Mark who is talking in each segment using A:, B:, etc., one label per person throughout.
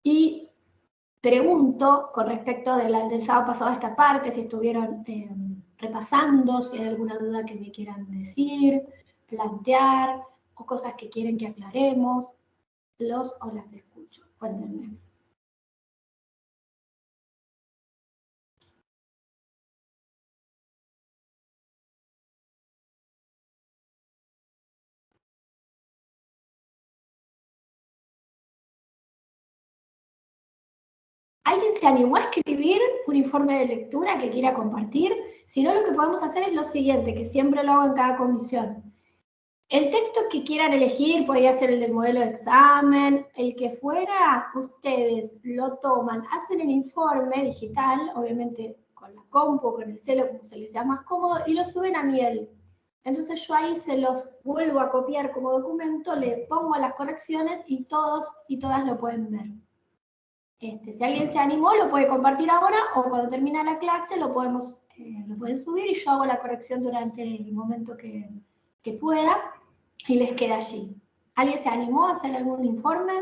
A: Y pregunto con respecto del sábado pasado a esta parte, si estuvieron repasando, si hay alguna duda que me quieran decir, plantear, o cosas que quieren que aclaremos, los o las escucho. Cuéntenme. ¿Alguien se animó a escribir un informe de lectura que quiera compartir? Si no, lo que podemos hacer es lo siguiente, que siempre lo hago en cada comisión. El texto que quieran elegir, podría ser el del modelo de examen, el que fuera, ustedes lo toman, hacen el informe digital, obviamente con la compu, con el celo, como se les sea más cómodo, y lo suben a Miel. Entonces yo ahí se los vuelvo a copiar como documento, le pongo las correcciones y todos y todas lo pueden ver. Si alguien se animó, lo puede compartir ahora o cuando termina la clase lo pueden subir y yo hago la corrección durante el momento que pueda y les queda allí. ¿Alguien se animó a hacer algún informe?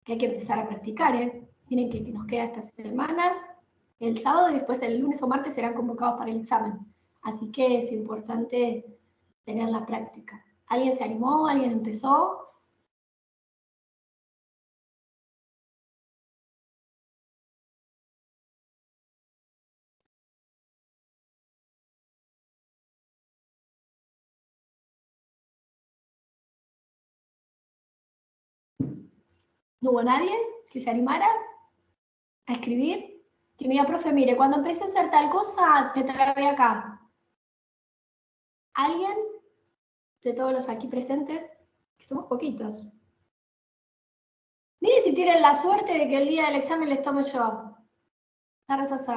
A: Que hay que empezar a practicar, ¿eh? Miren que nos queda esta semana, el sábado y después el lunes o martes serán convocados para el examen. Así que es importante tener la práctica. ¿Alguien se animó? ¿Alguien empezó? ¿No hubo nadie que se animara a escribir? Que me diga, profe, mire, cuando empecé a hacer tal cosa, me trabé acá. ¿Alguien de todos los aquí presentes? Que somos poquitos. Miren si tienen la suerte de que el día del examen les tome yo.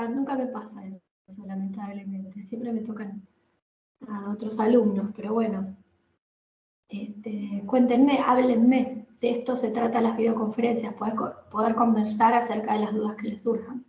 A: Nunca me pasa eso, lamentablemente. Siempre me tocan a otros alumnos, pero bueno. Cuéntenme, háblenme. De esto se trata las videoconferencias, poder conversar acerca de las dudas que les surjan.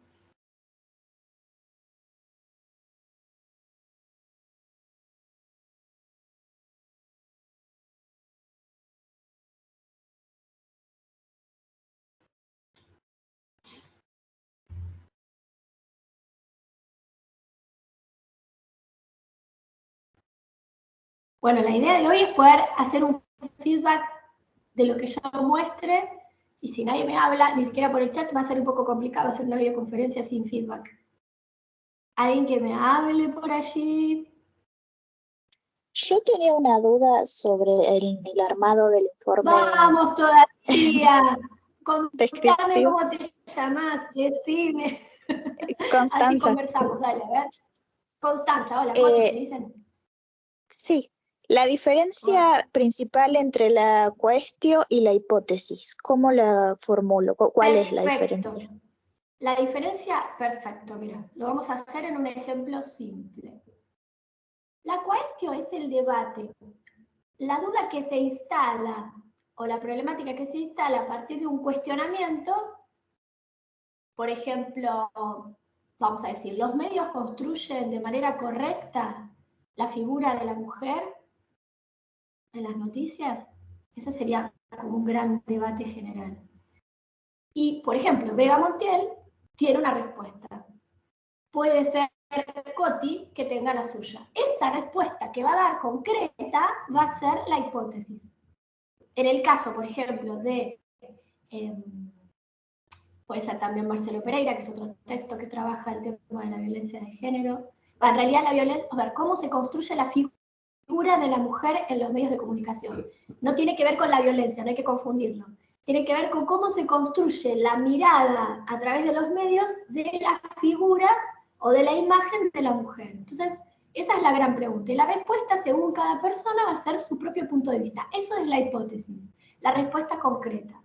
A: Bueno, la idea de hoy es poder hacer un feedback de lo que yo muestre, y si nadie me habla, ni siquiera por el chat, va a ser un poco complicado hacer una videoconferencia sin feedback. ¿Alguien que me hable por allí?
B: Yo tenía una duda sobre el armado del informe.
A: ¡Vamos todavía! Contame cómo te llamas, decime.
B: Constanza.
A: Así conversamos, dale, a ver. Constanza, hola, ¿cómo te dicen?
B: Sí, la diferencia principal entre la cuestión y la hipótesis, ¿cómo la formulo? ¿Cuál es la diferencia?
A: La diferencia, perfecto, mira, lo vamos a hacer en un ejemplo simple. La cuestión es el debate, la duda que se instala o la problemática que se instala a partir de un cuestionamiento. Por ejemplo, vamos a decir, ¿los medios construyen de manera correcta la figura de la mujer en las noticias? Ese sería como un gran debate general. Y, por ejemplo, Vega Montiel tiene una respuesta. Puede ser Coti que tenga la suya. Esa respuesta que va a dar concreta va a ser la hipótesis. En el caso, por ejemplo, de... puede ser también Marcelo Pereira, que es otro texto que trabaja el tema de la violencia de género. En realidad, a ver, cómo se construye la figura de la mujer en los medios de comunicación. No tiene que ver con la violencia, no hay que confundirlo. Tiene que ver con cómo se construye la mirada a través de los medios de la figura o de la imagen de la mujer. Entonces, esa es la gran pregunta. Y la respuesta, según cada persona, va a ser su propio punto de vista. Eso es la hipótesis, la respuesta concreta.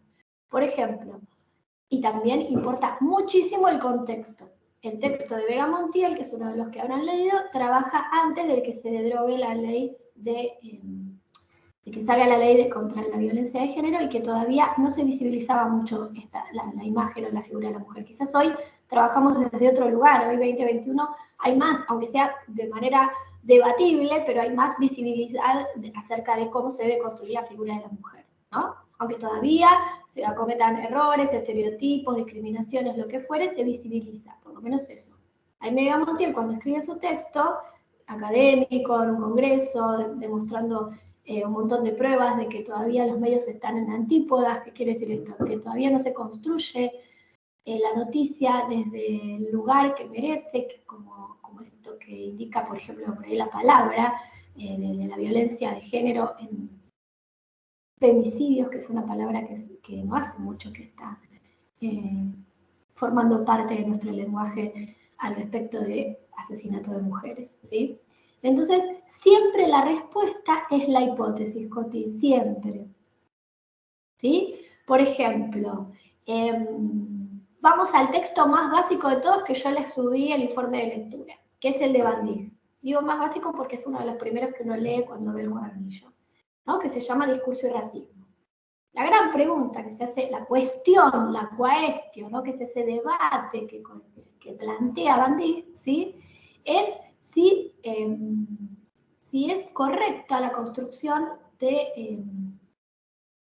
A: Por ejemplo, y también importa muchísimo el contexto. El texto de Vega Montiel, que es uno de los que habrán leído, trabaja antes de que se derogue la ley de que salga la ley contra la violencia de género y que todavía no se visibilizaba mucho la imagen o la figura de la mujer. Quizás hoy trabajamos desde otro lugar, hoy 2021 hay más, aunque sea de manera debatible, pero hay más visibilidad acerca de cómo se debe construir la figura de la mujer. ¿no? Aunque todavía se cometan errores, estereotipos, discriminaciones, lo que fuere, se visibiliza, por lo menos eso. Aimé Montiel, cuando escribe su texto académico, en un congreso, demostrando un montón de pruebas de que todavía los medios están en antípodas. ¿Qué quiere decir esto? Que todavía no se construye la noticia desde el lugar que merece, que como esto que indica, por ejemplo, por ahí la palabra de la violencia de género en femicidios, que fue una palabra que no hace mucho que está formando parte de nuestro lenguaje al respecto de asesinato de mujeres, ¿sí? Entonces, siempre la respuesta es la hipótesis, Coti, siempre. ¿Sí? Por ejemplo, vamos al texto más básico de todos que yo les subí el informe de lectura, que es el de Bandig. Digo más básico porque es uno de los primeros que uno lee cuando ve el cuadernillo, ¿no? Que se llama Discurso y Racismo. La gran pregunta que se hace, la cuestión, la quaestio, ¿no? Que es ese debate que plantea Bandig, ¿sí? Es si es correcta la construcción de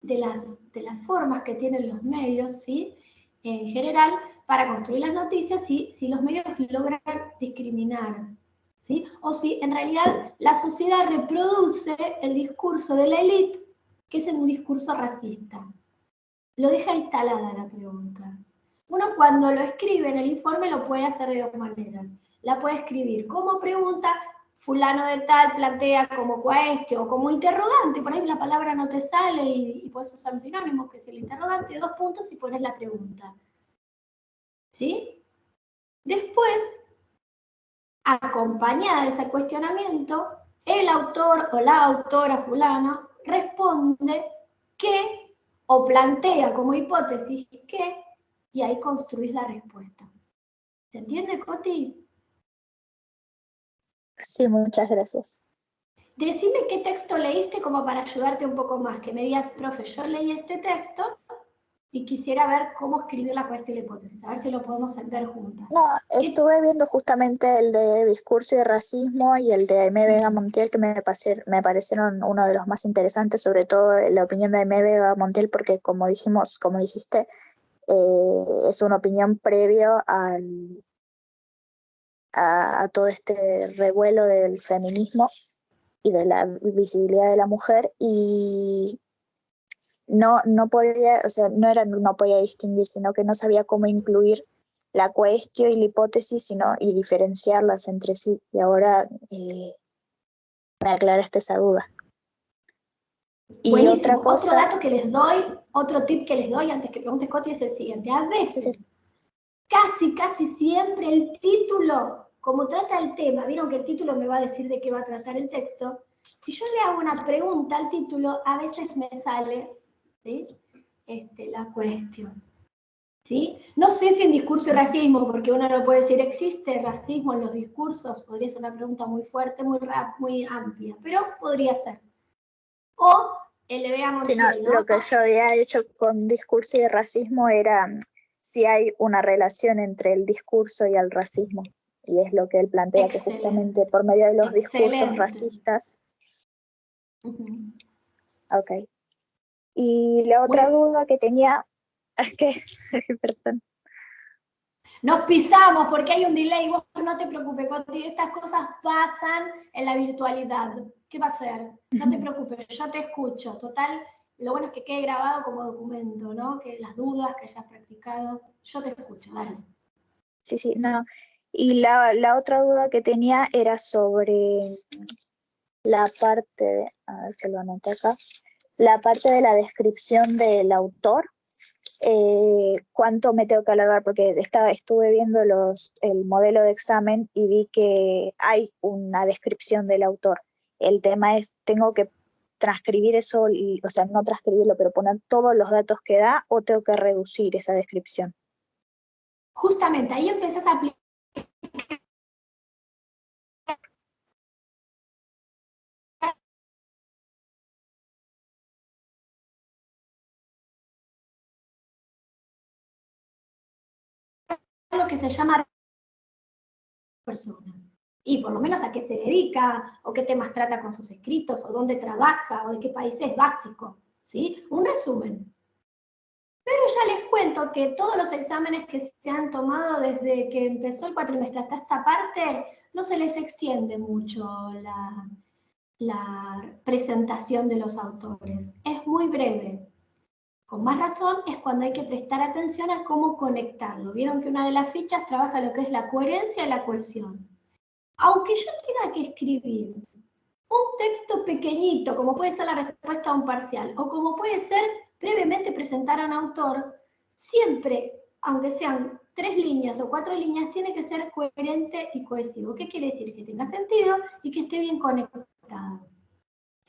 A: las formas que tienen los medios, ¿sí? En general, para construir las noticias, si los medios logran discriminar, ¿sí? O si en realidad la sociedad reproduce el discurso de la élite, que es un discurso racista. Lo deja instalada la pregunta. Uno cuando lo escribe en el informe lo puede hacer de dos maneras. La puede escribir como pregunta, fulano de tal plantea como cuestión o como interrogante, por ahí la palabra no te sale y puedes usar un sinónimo que es el interrogante, 2 puntos y pones la pregunta. ¿Sí? Después, acompañada de ese cuestionamiento, el autor o la autora fulano responde qué o plantea como hipótesis qué, y ahí construís la respuesta. ¿Se entiende, Coti?
B: Sí, muchas gracias.
A: Decime qué texto leíste como para ayudarte un poco más, que me digas, profe, yo leí este texto y quisiera ver cómo escribir la cuestión y la hipótesis, a ver si lo podemos ver juntas.
B: No, estuve viendo justamente el de Discurso y Racismo y el de Aimé Vega Montiel, que me parecieron uno de los más interesantes, sobre todo la opinión de Aimé Vega Montiel, porque como dijiste, es una opinión previo a todo este revuelo del feminismo y de la visibilidad de la mujer, y no podía, o sea, no podía distinguir, sino que no sabía cómo incluir la cuestión y la hipótesis, y diferenciarlas entre sí. Y ahora me aclaraste esa duda. Y
A: buenísimo.
B: otra cosa,
A: otro dato que les doy, otro tip que les doy antes que preguntes, Coti, es el siguiente. A veces,
B: sí.
A: casi siempre el título, como trata el tema, vieron que el título me va a decir de qué va a tratar el texto, si yo le hago una pregunta al título, a veces me sale, ¿sí? La cuestión. ¿Sí? No sé si en discurso y racismo, porque uno no puede decir, ¿existe racismo en los discursos? Podría ser una pregunta muy fuerte, muy amplia, pero podría ser. O le veamos
B: Lo que yo había hecho con Discurso y Racismo era si hay una relación entre el discurso y el racismo. Y es lo que él plantea, excelente, que justamente por medio de los discursos racistas. Ok. Y la otra duda que tenía es que, perdón.
A: Nos pisamos porque hay un delay, vos no te preocupes, Coti, estas cosas pasan en la virtualidad. ¿Qué va a ser? No te preocupes, yo te escucho. Total, lo bueno es que quede grabado como documento, ¿no? Que las dudas que hayas practicado, yo te escucho, dale.
B: Sí, no. Y la otra duda que tenía era sobre la parte, a ver si lo anoté acá, la parte de la descripción del autor. ¿Cuánto me tengo que alargar? Porque estuve viendo el modelo de examen y vi que hay una descripción del autor. El tema es, ¿tengo que transcribir eso, o sea, no transcribirlo, pero poner todos los datos que da, o tengo que reducir esa descripción?
A: Justamente, ahí empezás a aplicar lo que se llama persona. Y por lo menos a qué se dedica, o qué temas trata con sus escritos, o dónde trabaja, o de qué país es básico, ¿sí? Un resumen. Pero ya les cuento que todos los exámenes que se han tomado desde que empezó el cuatrimestre hasta esta parte, no se les extiende mucho la presentación de los autores. Es muy breve. Con más razón es cuando hay que prestar atención a cómo conectarlo. Vieron que una de las fichas trabaja lo que es la coherencia y la cohesión. Aunque yo tenga que escribir un texto pequeñito, como puede ser la respuesta a un parcial, o como puede ser brevemente presentar a un autor, siempre, aunque sean 3 líneas o 4 líneas, tiene que ser coherente y cohesivo. ¿Qué quiere decir? Que tenga sentido y que esté bien conectado.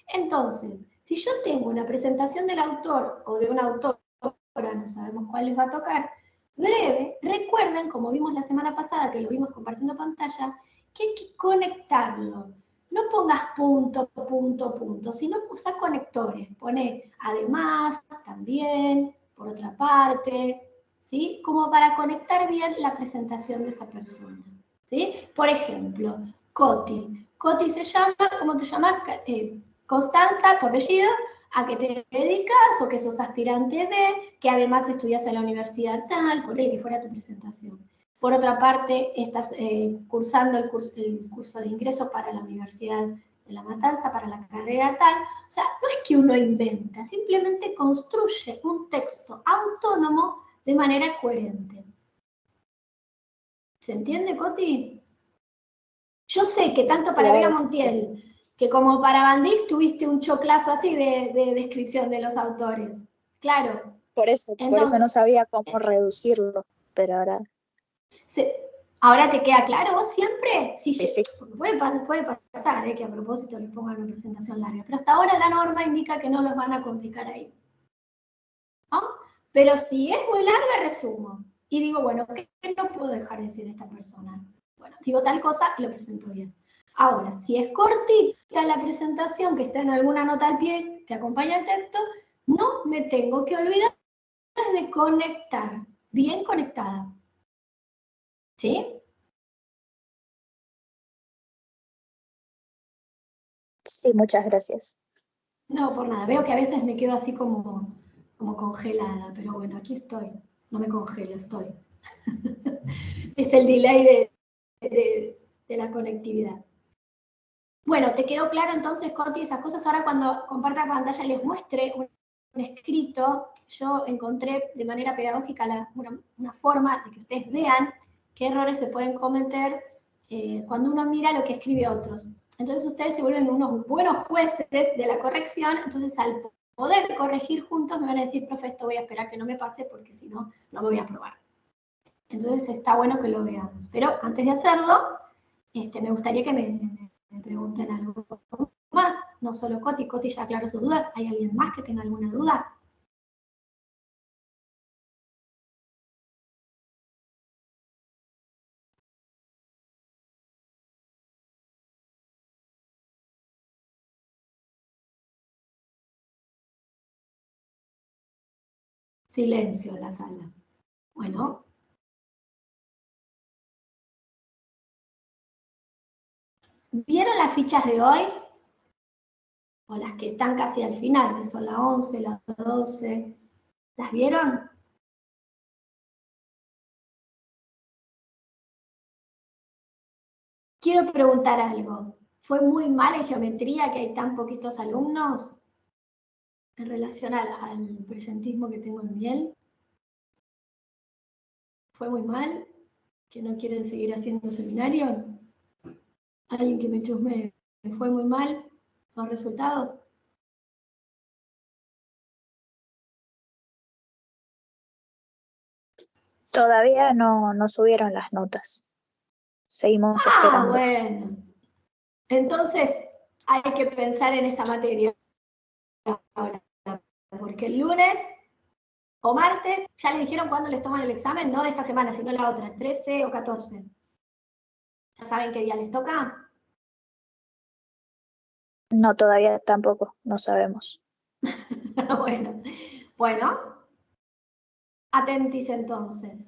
A: Entonces, si yo tengo una presentación del autor o de una autora, no sabemos cuál les va a tocar, breve, recuerden, como vimos la semana pasada, que lo vimos compartiendo pantalla, que hay que conectarlo. No pongas punto, punto, punto, sino usa conectores. Pone además, también, por otra parte, ¿sí? Como para conectar bien la presentación de esa persona, ¿sí? Por ejemplo, Coti. Coti se llama, ¿cómo te llamas? Constanza, tu apellido, a qué te dedicas o que sos aspirante de, que además estudias en la universidad tal, por ahí que fuera tu presentación. Por otra parte, estás cursando el curso de ingreso para la Universidad de La Matanza, para la carrera tal. O sea, no es que uno inventa, simplemente construye un texto autónomo de manera coherente. ¿Se entiende, Coti? Yo sé que tanto para Vega Montiel que como para Bandís tuviste un choclazo así de descripción de los autores. Claro.
B: Por eso no sabía cómo reducirlo, pero ahora...
A: ¿Ahora te queda claro vos siempre? Sí. Puede pasar que a propósito les pongan una presentación larga, pero hasta ahora la norma indica que no los van a complicar ahí. ¿No? Pero si es muy larga, resumo. Y digo, bueno, ¿qué no puedo dejar de decir de esta persona? Bueno, digo tal cosa y lo presento bien. Ahora, si es cortita la presentación, que está en alguna nota al pie que acompaña el texto, no me tengo que olvidar de conectar, bien conectada. ¿Sí?
B: Sí, muchas gracias.
A: No, por nada. Veo que a veces me quedo así como congelada, pero bueno, aquí estoy. No me congelo, estoy. Es el delay de la conectividad. Bueno, ¿te quedó claro entonces, Coti, esas cosas? Ahora cuando comparta pantalla les muestre un escrito, yo encontré de manera pedagógica una forma de que ustedes vean qué errores se pueden cometer cuando uno mira lo que escribe otros. Entonces ustedes se vuelven unos buenos jueces de la corrección, entonces al poder corregir juntos me van a decir, profe, esto voy a esperar que no me pase porque si no, no me voy a aprobar. Entonces está bueno que lo veamos. Pero antes de hacerlo, me gustaría que me pregunten algo más, no solo Coti. Coti ya aclaró sus dudas. ¿Hay alguien más que tenga alguna duda? Silencio en la sala. Bueno. ¿Vieron las fichas de hoy? O las que están casi al final, que son la 11, la 12. ¿Las vieron? Quiero preguntar algo. ¿Fue muy mal en geometría que hay tan poquitos alumnos en relación al presentismo que tengo en miel? ¿Fue muy mal? ¿Que no quieren seguir haciendo seminario? ¿Alguien que me chusme? ¿Me fue muy mal los resultados?
B: Todavía no subieron las notas. Seguimos esperando.
A: Bueno. Entonces hay que pensar en esa materia ahora, porque el lunes o martes ya les dijeron cuándo les toman el examen, no de esta semana, sino la otra, 13 o 14. ¿Ya saben qué día les toca?
B: No, todavía tampoco, no sabemos.
A: Bueno, atentis entonces.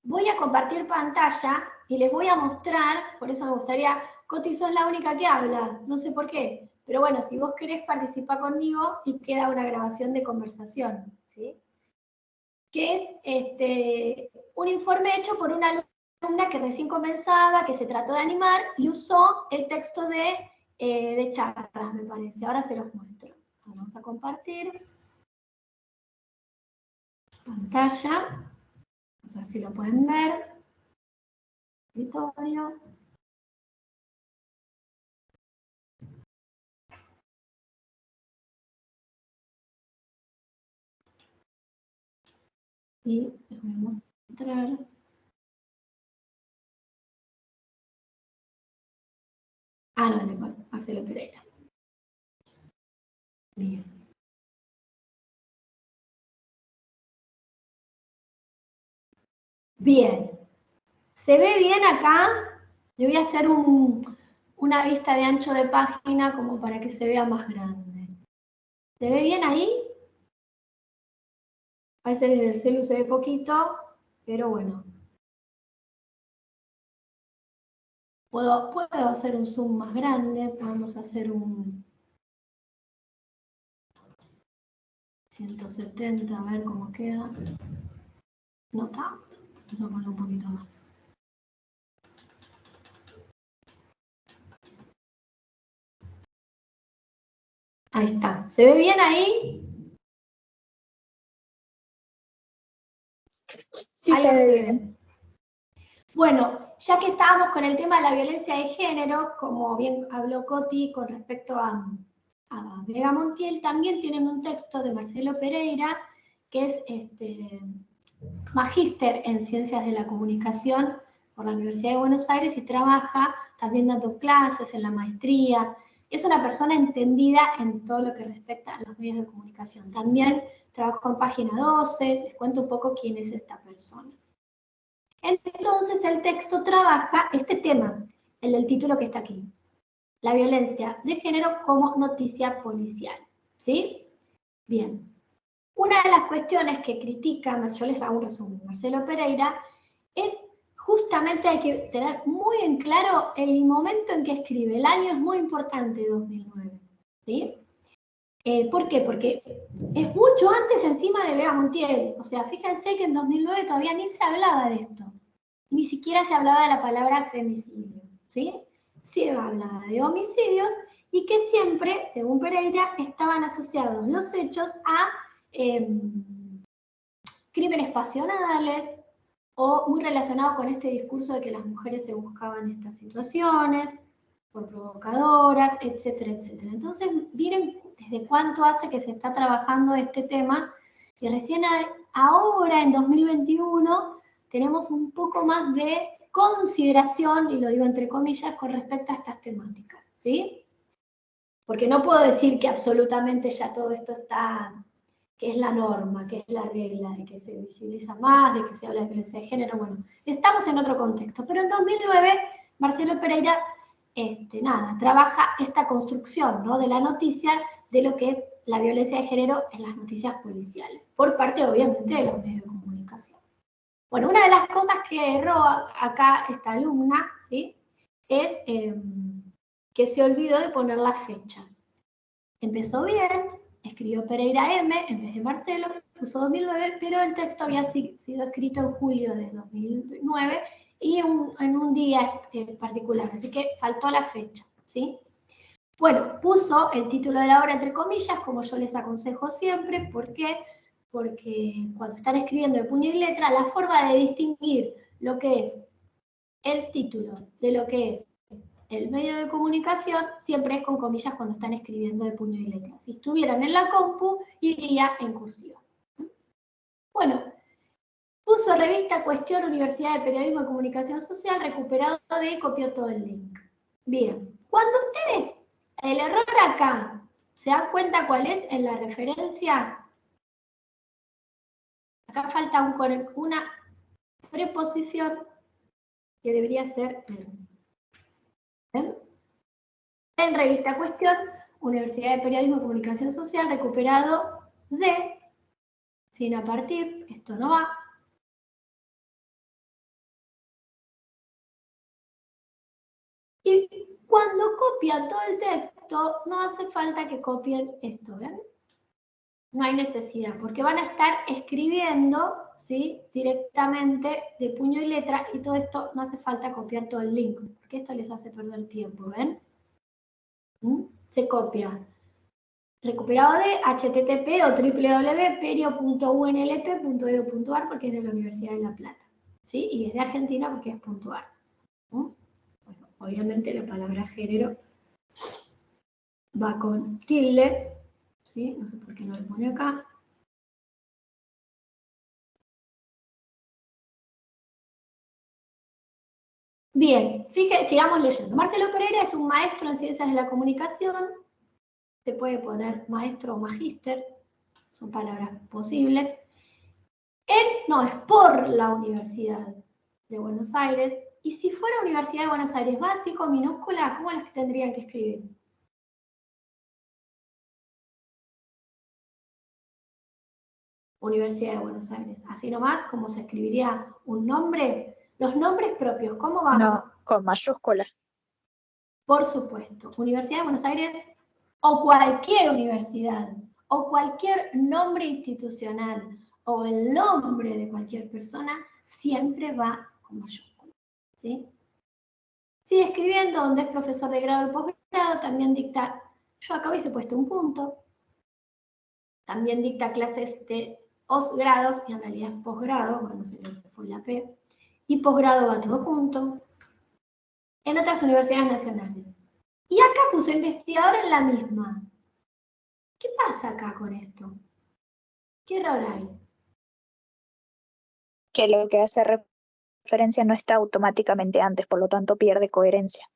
A: Voy a compartir pantalla y les voy a mostrar, por eso me gustaría, Coti, sos la única que habla, no sé por qué, Pero bueno, si vos querés participar conmigo y queda una grabación de conversación, ¿sí? Que es un informe hecho por una alumna que recién comenzaba, que se trató de animar y usó el texto de charlas, me parece. Ahora se los muestro. Vamos a compartir pantalla. Vamos a ver si lo pueden ver. Escritorio. Y les voy a mostrar. Ah, no, el de Marcelo Pereira. Bien. Bien. ¿Se ve bien acá? Le voy a hacer una vista de ancho de página como para que se vea más grande. ¿Se ve bien ahí? A veces desde el celu se ve poquito, pero bueno. Puedo hacer un zoom más grande, podemos hacer un 170, a ver cómo queda. No tanto, vamos a poner un poquito más. Ahí está. ¿Se ve bien ahí?
B: Sí,
A: Ahí
B: se ve
A: observen.
B: bien.
A: Bueno, ya que estábamos con el tema de la violencia de género, como bien habló Coti con respecto a Vega Montiel, también tienen un texto de Marcelo Pereira, que es magíster en Ciencias de la Comunicación por la Universidad de Buenos Aires y trabaja también dando clases en la maestría. Es una persona entendida en todo lo que respecta a los medios de comunicación. También trabajó en Página 12, les cuento un poco quién es esta persona. Entonces el texto trabaja este tema, el del título que está aquí, la violencia de género como noticia policial, ¿sí? Bien. Una de las cuestiones que critica, yo les hago un resumen, Marcelo Pereira, es justamente hay que tener muy en claro el momento en que escribe. El año es muy importante, 2009, ¿sí? ¿Por qué? Porque es mucho antes encima de Vega Montiel. O sea, fíjense que en 2009 todavía ni se hablaba de esto. Ni siquiera se hablaba de la palabra femicidio, ¿sí? Se hablaba de homicidios y que siempre, según Pereira, estaban asociados los hechos a crímenes pasionales o muy relacionados con este discurso de que las mujeres se buscaban estas situaciones por provocadoras, etcétera, etcétera. Entonces, miren desde cuánto hace que se está trabajando este tema y recién ahora, en 2021, tenemos un poco más de consideración, y lo digo entre comillas, con respecto a estas temáticas, ¿sí? Porque no puedo decir que absolutamente ya todo esto está, que es la norma, que es la regla, de que se visibiliza más, de que se habla de violencia de género. Bueno, estamos en otro contexto, pero en 2009 Marcelo Pereira trabaja esta construcción, ¿no?, de la noticia de lo que es la violencia de género en las noticias policiales, por parte obviamente de los medios de comunicación. Bueno, una de las cosas que erró acá esta alumna, ¿sí?, es que se olvidó de poner la fecha. Empezó bien, escribió Pereira M en vez de Marcelo, puso 2009, pero el texto había sido escrito en julio de 2009 y en un día particular, así que faltó la fecha, ¿sí? Bueno, puso el título de la obra entre comillas, como yo les aconsejo siempre. ¿Por qué? Porque cuando están escribiendo de puño y letra, la forma de distinguir lo que es el título de lo que es el medio de comunicación siempre es con comillas cuando están escribiendo de puño y letra. Si estuvieran en la compu, iría en cursiva. Bueno, puso revista Cuestión Universidad de Periodismo y Comunicación Social, recuperado de, copió todo el link. Bien, cuando ustedes, el error acá, ¿se dan cuenta cuál es en la referencia? Acá falta una preposición que debería ser ¿ven? En revista Cuestión, Universidad de Periodismo y Comunicación Social, recuperado de, sin a partir, esto no va. ¿Y cuando copian todo el texto, no hace falta que copien esto, ¿ven? No hay necesidad, porque van a estar escribiendo, ¿sí?, directamente de puño y letra, y todo esto no hace falta copiar todo el link, porque esto les hace perder tiempo, ¿ven? Se copia. Recuperado de http o www.perio.unlp.edu.ar porque es de la Universidad de La Plata, ¿sí? Y es de Argentina porque es .ar. Bueno, obviamente la palabra género va con tilde, ¿sí? No sé por qué no lo pone acá. Bien, fíjense, sigamos leyendo. Marcelo Pereira es un maestro en ciencias de la comunicación. Se puede poner maestro o magíster, son palabras posibles. Él no es por la Universidad de Buenos Aires. Y si fuera Universidad de Buenos Aires básico, minúscula, ¿cómo es que tendrían que escribir? Universidad de Buenos Aires. Así nomás, como se escribiría un nombre. Los nombres propios, ¿cómo van?
B: No, con mayúsculas.
A: Por supuesto. Universidad de Buenos Aires o cualquier universidad o cualquier nombre institucional o el nombre de cualquier persona siempre va con mayúscula, ¿sí? Sigue escribiendo, donde es profesor de grado y posgrado, también dicta, yo acá hubiese puesto un punto, también dicta clases de posgrados, y en realidad es posgrado, bueno, se le fue la P, y posgrado va todo junto, en otras universidades nacionales. Y acá puso investigador en la misma. ¿Qué pasa acá con esto? ¿Qué error hay?
B: Que lo que hace referencia no está automáticamente antes, por lo tanto pierde coherencia.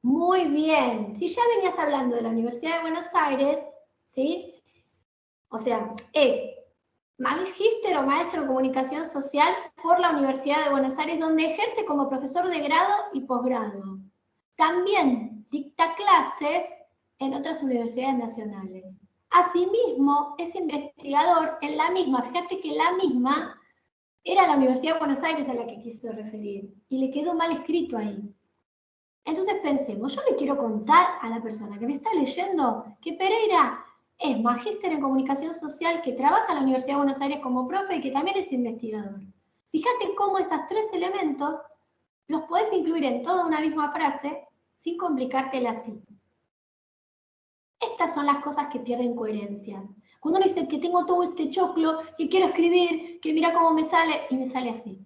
A: Muy bien. Si ya venías hablando de la Universidad de Buenos Aires, ¿sí? O sea, es magíster o maestro de comunicación social por la Universidad de Buenos Aires, donde ejerce como profesor de grado y posgrado. También dicta clases en otras universidades nacionales. Asimismo, es investigador en la misma. Fíjate que la misma era la Universidad de Buenos Aires a la que quiso referir, y le quedó mal escrito ahí. Entonces pensemos, yo le quiero contar a la persona que me está leyendo que Pereira es magíster en comunicación social, que trabaja en la Universidad de Buenos Aires como profe y que también es investigador. Fíjate cómo esos tres elementos los podés incluir en toda una misma frase sin complicarte la cita. Estas son las cosas que pierden coherencia. Cuando uno dice que tengo todo este choclo, que quiero escribir, que mira cómo me sale, y me sale así.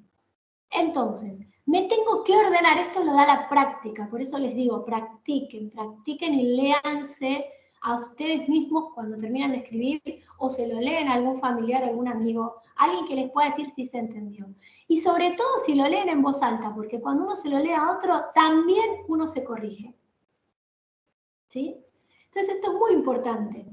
A: Entonces, me tengo que ordenar, esto lo da la práctica, por eso les digo, practiquen, practiquen y léanse a ustedes mismos cuando terminan de escribir, o se lo leen a algún familiar, algún amigo, alguien que les pueda decir si se entendió. Y sobre todo si lo leen en voz alta, porque cuando uno se lo lee a otro, también uno se corrige. ¿Sí? Entonces esto es muy importante.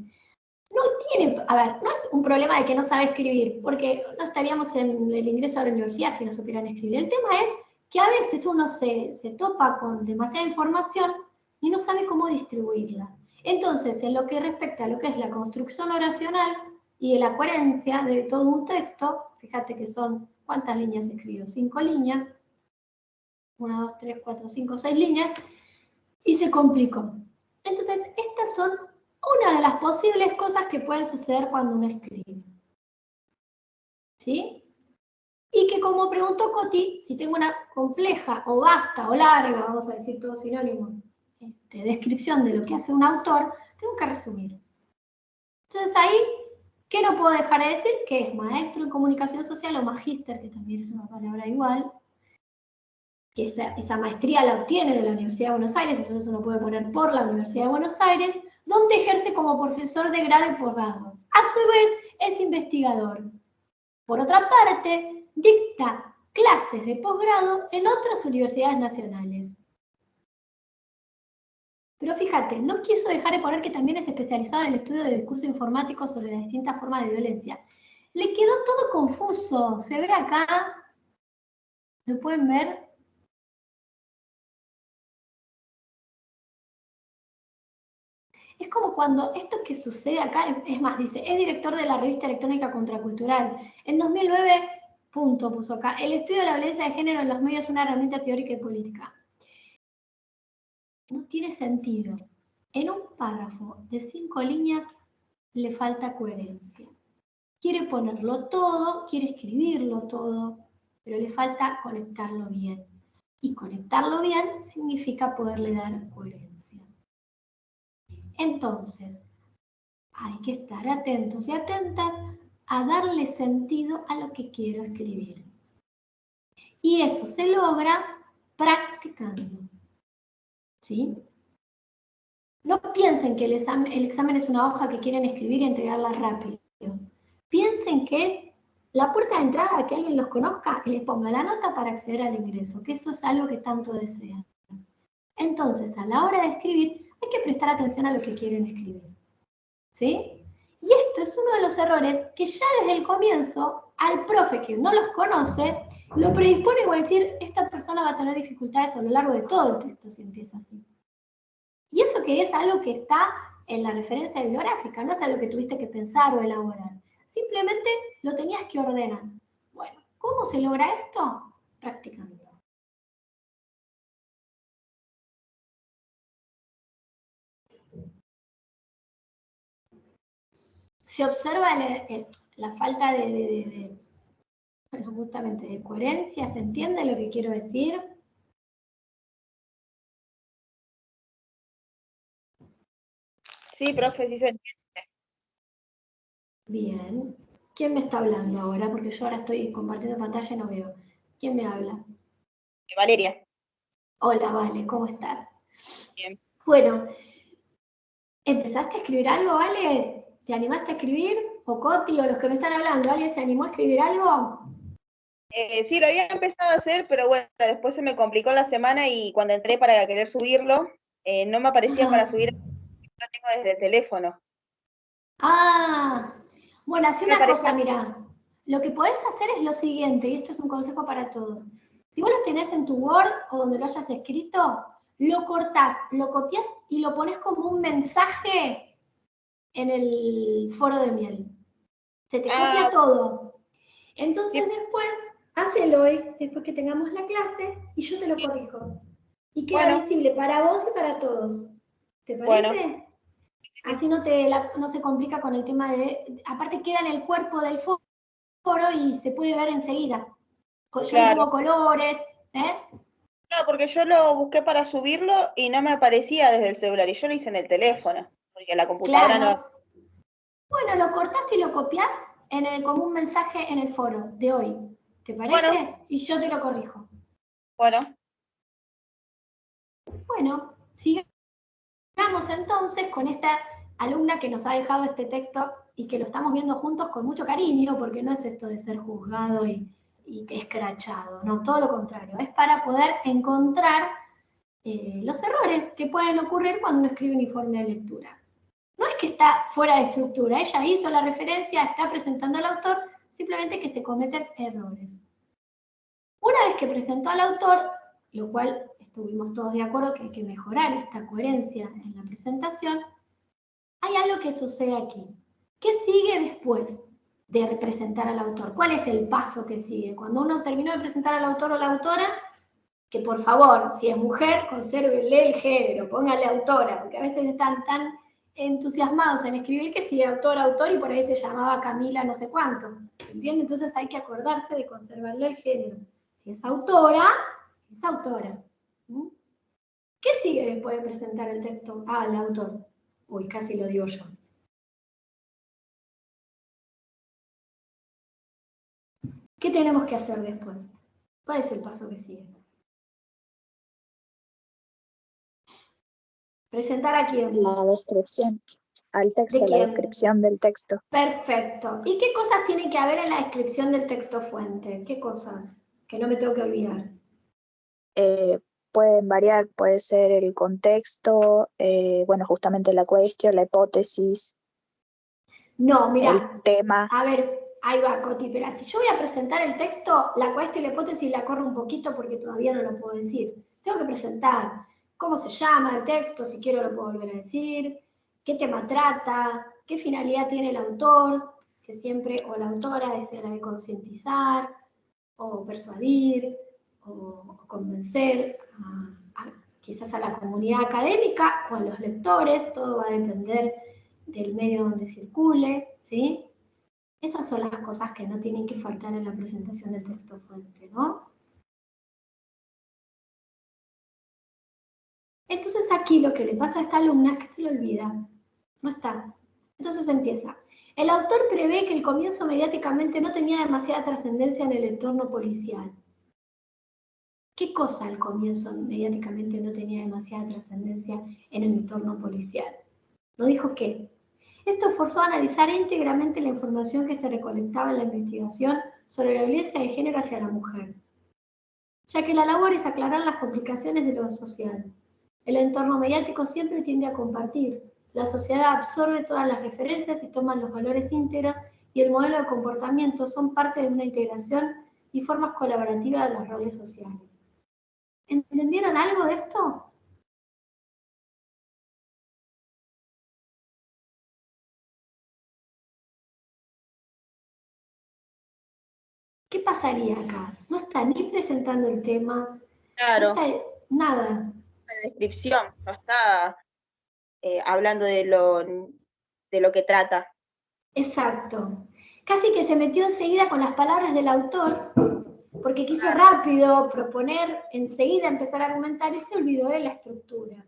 A: No tiene, a ver, no es un problema de que no sabe escribir, porque no estaríamos en el ingreso a la universidad si no supieran escribir. El tema es que a veces uno se topa con demasiada información y no sabe cómo distribuirla. Entonces, en lo que respecta a lo que es la construcción oracional y la coherencia de todo un texto, fíjate que son, ¿cuántas líneas escribió? 5 líneas, 1, 2, 3, 4, 5, 6 líneas, y se complicó. Entonces, estas son una de las posibles cosas que pueden suceder cuando uno escribe. ¿Sí? Y que como preguntó Coti, si tengo una compleja o vasta o larga, vamos a decir todos sinónimos, descripción de lo que hace un autor, tengo que resumir. Entonces ahí, ¿qué no puedo dejar de decir? Que es maestro en comunicación social o magíster, que también es una palabra igual, que esa maestría la obtiene de la Universidad de Buenos Aires, entonces uno puede poner por la Universidad de Buenos Aires, donde ejerce como profesor de grado y posgrado. A su vez, es investigador. Por otra parte, dicta clases de posgrado en otras universidades nacionales. Pero fíjate, no quiso dejar de poner que también es especializado en el estudio del discurso informático sobre las distintas formas de violencia. Le quedó todo confuso. ¿Se ve acá? ¿Lo pueden ver? Es como cuando esto que sucede acá, es más, dice, es director de la revista electrónica Contracultural. En 2009, punto, puso acá, el estudio de la violencia de género en los medios es una herramienta teórica y política. no tiene sentido. En un párrafo de 5 líneas le falta coherencia. Quiere ponerlo todo, quiere escribirlo todo, pero le falta conectarlo bien. Y conectarlo bien significa poderle dar coherencia. Entonces, hay que estar atentos y atentas a darle sentido a lo que quiero escribir. Y eso se logra practicando. ¿Sí? No piensen que el examen es una hoja que quieren escribir y entregarla rápido. Piensen que es la puerta de entrada a que alguien los conozca y les ponga la nota para acceder al ingreso, que eso es algo que tanto desean. Entonces, a la hora de escribir, hay que prestar atención a lo que quieren escribir. ¿Sí? Y esto es uno de los errores que ya desde el comienzo, al profe que no los conoce, lo predispone a decir, esta persona va a tener dificultades a lo largo de todo el texto si empieza así. Y eso que es algo que está en la referencia bibliográfica, no es algo que tuviste que pensar o elaborar. Simplemente lo tenías que ordenar. Bueno, ¿cómo se logra esto? Practicando. Se observa la falta bueno, justamente de coherencia, ¿se entiende lo que quiero decir?
C: Sí, profe, sí se entiende.
A: Bien. ¿Quién me está hablando ahora? Porque yo ahora estoy compartiendo pantalla y no veo. ¿Quién me habla?
C: Valeria.
A: Hola, Vale, ¿cómo estás?
C: Bien.
A: Bueno, ¿empezaste a escribir algo, Vale? ¿Te animaste a escribir? ¿O Coti o los que me están hablando? ¿Alguien se animó a escribir algo?
C: Sí, lo había empezado a hacer, pero bueno, después se me complicó la semana y cuando entré para querer subirlo, no me aparecía para subir, lo tengo desde el teléfono.
A: Ah, bueno, hace
C: Me
A: una
C: parecía...
A: cosa, mirá. Lo que podés hacer es lo siguiente, y esto es un consejo para todos. Si vos lo tenés en tu Word o donde lo hayas escrito, lo cortás, lo copias y lo pones como un mensaje en el foro de miel. Se te copia todo. Entonces
C: sí.
A: después, hacelo hoy, después que tengamos la clase, y yo te lo corrijo. Y queda
C: Bueno.
A: visible para vos y para todos. ¿Te parece?
C: Bueno.
A: Así no se complica con el tema de... Aparte queda en el cuerpo del foro y se puede ver enseguida. Yo le
C: Claro.
A: pongo colores, ¿eh?
C: No, porque yo lo busqué para subirlo y no me aparecía desde el celular, y yo lo hice en el teléfono, porque la computadora
A: Claro.
C: no...
A: Bueno, lo cortás y lo copias como un mensaje en el foro de hoy. ¿Te parece?
C: Bueno.
A: Y yo te lo corrijo.
C: Bueno.
A: Bueno, sigamos entonces con esta alumna que nos ha dejado este texto y que lo estamos viendo juntos con mucho cariño, porque no es esto de ser juzgado y escrachado, no, todo lo contrario, es para poder encontrar los errores que pueden ocurrir cuando uno escribe un informe de lectura. No es que está fuera de estructura, ella hizo la referencia, está presentando al autor, simplemente que se cometen errores. Una vez que presentó al autor, lo cual estuvimos todos de acuerdo que hay que mejorar esta coherencia en la presentación, hay algo que sucede aquí. ¿Qué sigue después de representar al autor? ¿Cuál es el paso que sigue? Cuando uno terminó de presentar al autor o la autora, que por favor, si es mujer, consérvele el género, póngale autora, porque a veces están tan entusiasmados en escribir que sigue autor, y por ahí se llamaba Camila no sé cuánto. ¿Entiende? Entonces hay que acordarse de conservarle el género. Si es autora, es autora. ¿Qué sigue después de presentar el texto al autor? Uy, casi lo digo yo. ¿Qué tenemos que hacer después? ¿Cuál es el paso que sigue? ¿Presentar a quién?
B: La descripción, al texto,
A: ¿De
B: la
A: quién?
B: descripción del texto.
A: Perfecto. ¿Y qué cosas tiene que haber en la descripción del texto fuente? ¿Qué cosas? Que no me tengo que olvidar.
B: Pueden variar, puede ser el contexto, bueno, justamente la cuestión, la hipótesis.
A: No, mira,
B: el tema.
A: A ver, ahí va, Coti, pero si yo voy a presentar el texto, la cuestión y la hipótesis la corro un poquito porque todavía no lo puedo decir. Tengo que presentar cómo se llama el texto, si quiero lo puedo volver a decir, qué tema trata, qué finalidad tiene el autor, que siempre, o la autora, es la de concientizar, o persuadir, o convencer quizás a la comunidad académica o a los lectores, todo va a depender del medio donde circule, ¿sí? Esas son las cosas que no tienen que faltar en la presentación del texto fuente, ¿no? Entonces aquí lo que le pasa a esta alumna es que se le olvida, no está. Entonces empieza. El autor prevé que el comienzo mediáticamente no tenía demasiada trascendencia en el entorno policial. ¿Qué cosa al comienzo mediáticamente no tenía demasiada trascendencia en el entorno policial? No dijo qué. Esto forzó a analizar íntegramente la información que se recolectaba en la investigación sobre la violencia de género hacia la mujer, ya que la labor es aclarar las complicaciones de lo social. El entorno mediático siempre tiende a compartir. La sociedad absorbe todas las referencias y toma los valores íntegros y el modelo de comportamiento son parte de una integración y formas colaborativas de los roles sociales. ¿Entendieron algo de esto? ¿Qué pasaría acá? No está ni presentando el tema,
C: Claro,
A: no está nada.
C: la descripción, no está hablando de lo que trata.
A: Exacto. Casi que se metió enseguida con las palabras del autor, porque quiso
C: Claro.
A: rápido proponer, enseguida empezar a argumentar y se olvidó de la estructura.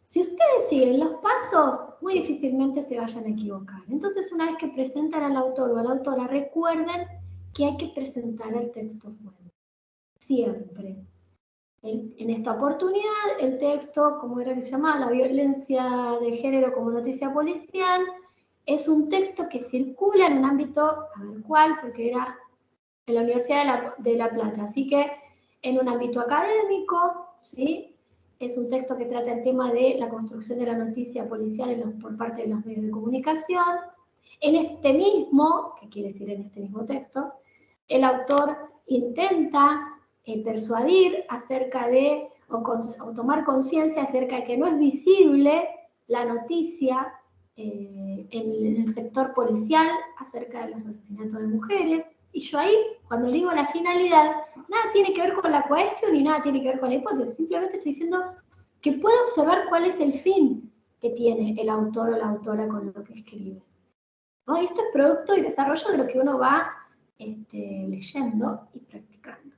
A: Si ustedes siguen los pasos, muy difícilmente se vayan a equivocar. Entonces, una vez que presentan al autor o a la autora, recuerden que hay que presentar el texto fuente. Siempre. En esta oportunidad, el texto, como era que se llamaba, la violencia de género como noticia policial, es un texto que circula en un ámbito, a ver cuál, porque era en la Universidad de La Plata. Así que en un ámbito académico, ¿sí? Es un texto que trata el tema de la construcción de la noticia policial por parte de los medios de comunicación. En este mismo, ¿qué quiere decir en este mismo texto? El autor intenta persuadir acerca de, o tomar conciencia acerca de que no es visible la noticia en el sector policial acerca de los asesinatos de mujeres. Y yo ahí, cuando le digo la finalidad, nada tiene que ver con la cuestión ni nada tiene que ver con la hipótesis. Simplemente estoy diciendo que puede observar cuál es el fin que tiene el autor o la autora con lo que escribe, ¿no? Y esto es producto y desarrollo de lo que uno va leyendo y practicando.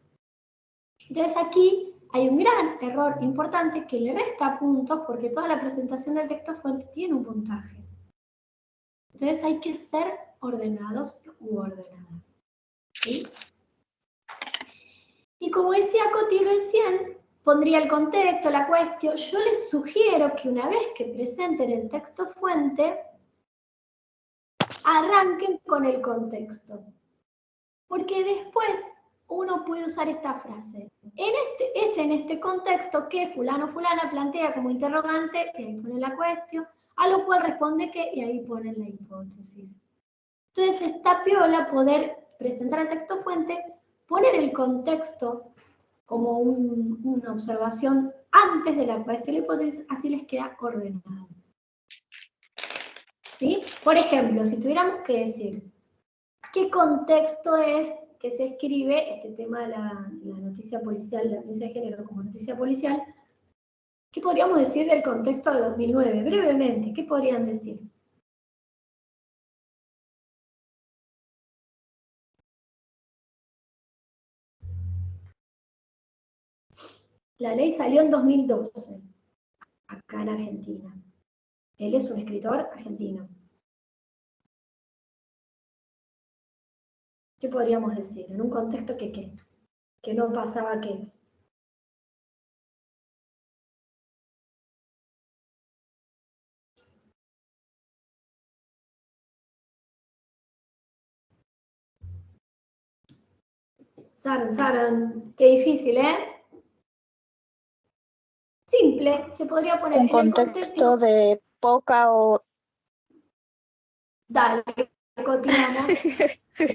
A: Entonces aquí hay un gran error importante que le resta puntos porque toda la presentación del texto fuente tiene un puntaje. Entonces hay que ser ordenados u ordenadas, ¿sí? Y como decía Coti recién, pondría el contexto, la cuestión. Yo les sugiero que una vez que presenten el texto fuente, arranquen con el contexto. Porque después uno puede usar esta frase. Es en este contexto que fulano fulana plantea como interrogante, y ahí pone la cuestión, a lo cual responde que, y ahí ponen la hipótesis. Entonces está piola poder presentar el texto fuente, poner el contexto como una observación antes de la cuestión y la hipótesis, así les queda ordenado. ¿Sí? Por ejemplo, si tuviéramos que decir, ¿qué contexto es que se escribe este tema de la noticia policial, la violencia de género como noticia policial? ¿Qué podríamos decir del contexto de 2009? Brevemente, ¿qué podrían decir? La ley salió en 2012, acá en Argentina. Él es un escritor argentino. ¿Qué podríamos decir? En un contexto que no pasaba qué. Saran, qué difícil, ¿eh? Simple, se podría poner
B: Un
A: en el
B: contexto de poca o...
A: Dale, continuamos.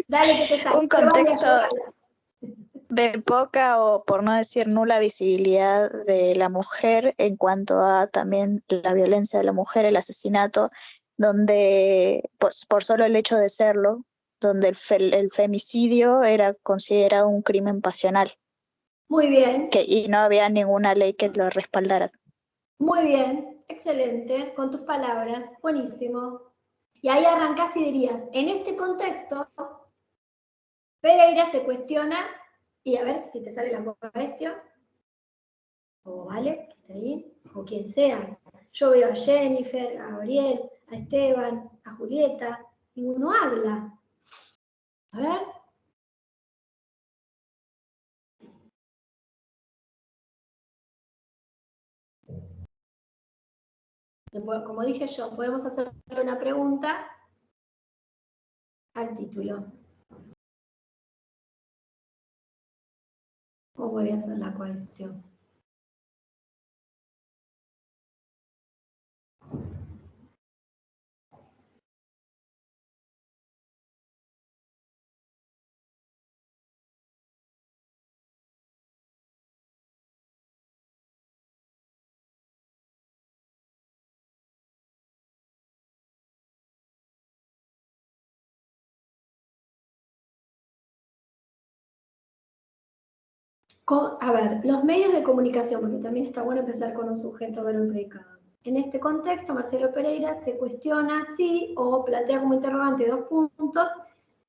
A: Dale que te sale.
B: Un contexto de poca o, por no decir nula, visibilidad de la mujer en cuanto a también la violencia de la mujer, el asesinato, donde por solo el hecho de serlo, donde el femicidio era considerado un crimen pasional.
A: Muy bien,
B: y no había ninguna ley que lo respaldara.
A: muy bien, excelente, con tus palabras, buenísimo. Y ahí arrancás y dirías, en este contexto, Pereira se cuestiona, y a ver si te sale la cuestión, o Vale, que está ahí, o quien sea. Yo veo a Jennifer, a Gabriel, a Esteban, a Julieta, ninguno habla. A ver. Como dije yo, podemos hacer una pregunta al título. ¿Cómo podría ser la cuestión? A ver, los medios de comunicación, porque también está bueno empezar con un sujeto, verbo y predicado. En este contexto, Marcelo Pereira se cuestiona si, o plantea como interrogante 2 puntos,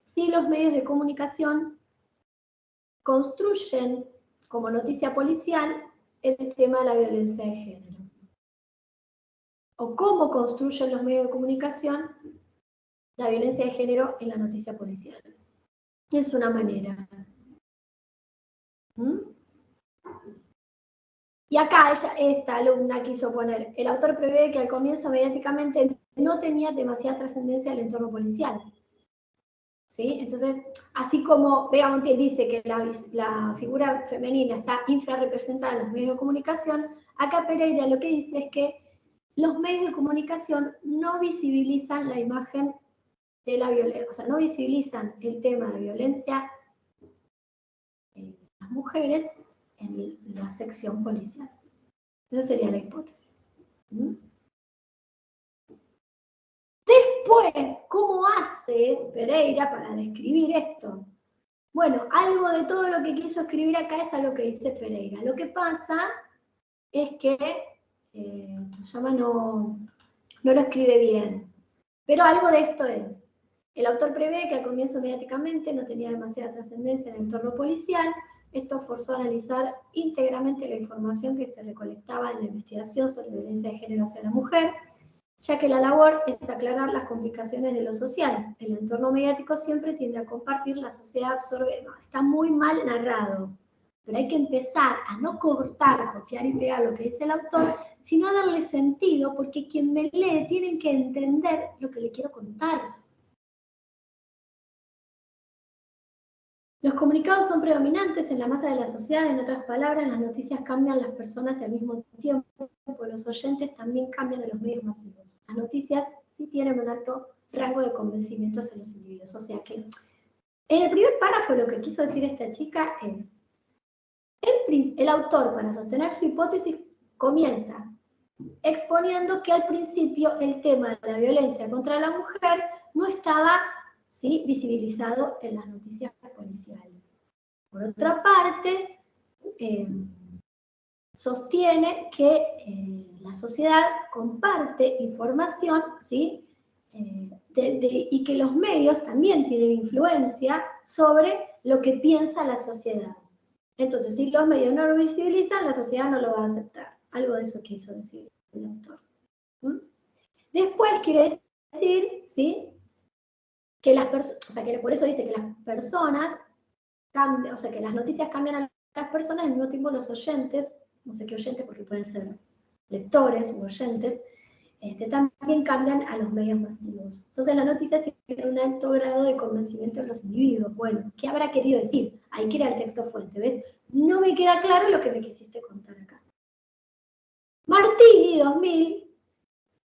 A: si los medios de comunicación construyen como noticia policial el tema de la violencia de género. O cómo construyen los medios de comunicación la violencia de género en la noticia policial. Es una manera. ¿Mm? Y acá esta alumna quiso poner, el autor prevé que al comienzo mediáticamente no tenía demasiada trascendencia el entorno policial. ¿Sí? Entonces, así como Vega Montiel dice que la figura femenina está infrarrepresentada en los medios de comunicación, acá Pereira lo que dice es que los medios de comunicación no visibilizan la imagen de la violencia, o sea, no visibilizan el tema de violencia en las mujeres en la sección policial. Esa sería la hipótesis. ¿Mm? Después, ¿cómo hace Pereira para describir esto? Bueno, algo de todo lo que quiso escribir acá es algo que dice Pereira. Lo que pasa es que no lo escribe bien. Pero algo de esto es. El autor prevé que al comienzo mediáticamente no tenía demasiada trascendencia en el entorno policial. Esto forzó a analizar íntegramente la información que se recolectaba en la investigación sobre violencia de género hacia la mujer, ya que la labor es aclarar las complicaciones de lo social. El entorno mediático siempre tiende a compartir, la sociedad absorbe. No, está muy mal narrado, pero hay que empezar a no cortar, copiar y pegar lo que dice el autor, sino a darle sentido, porque quien me lee tiene que entender lo que le quiero contar. Los comunicados son predominantes en la masa de la sociedad, en otras palabras, las noticias cambian las personas y al mismo tiempo los oyentes también cambian en los medios masivos. Las noticias sí tienen un alto rango de convencimientos en los individuos. O sea que en el primer párrafo lo que quiso decir esta chica es, el autor para sostener su hipótesis comienza exponiendo que al principio el tema de la violencia contra la mujer no estaba visibilizado en las noticias policiales. Por otra parte, sostiene que la sociedad comparte información, ¿sí? Y que los medios también tienen influencia sobre lo que piensa la sociedad. Entonces, si los medios no lo visibilizan, la sociedad no lo va a aceptar. Algo de eso quiso decir el autor. Después quiere decir, ¿sí? Que las personas, o sea, que por eso dice que las personas cambian, o sea, que las noticias cambian a las personas, al mismo tiempo los oyentes, no sé qué oyentes, porque pueden ser lectores u oyentes, también cambian a los medios masivos. Entonces las noticias tienen un alto grado de convencimiento en los individuos. Bueno, ¿qué habrá querido decir? Ahí que era el texto fuente, ¿ves? No me queda claro lo que me quisiste contar acá. Martini, 2000,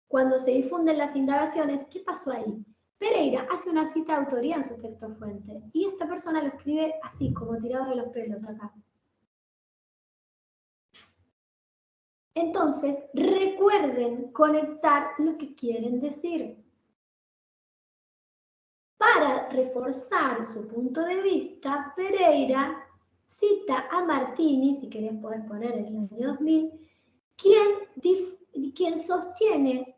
A: cuando se difunden las indagaciones, ¿qué pasó ahí? Pereira hace una cita de autoría en su texto fuente, y esta persona lo escribe así, como tirado de los pelos acá. Entonces, recuerden conectar lo que quieren decir. Para reforzar su punto de vista, Pereira cita a Martini, si querés podés poner en el año 2000, quien sostiene,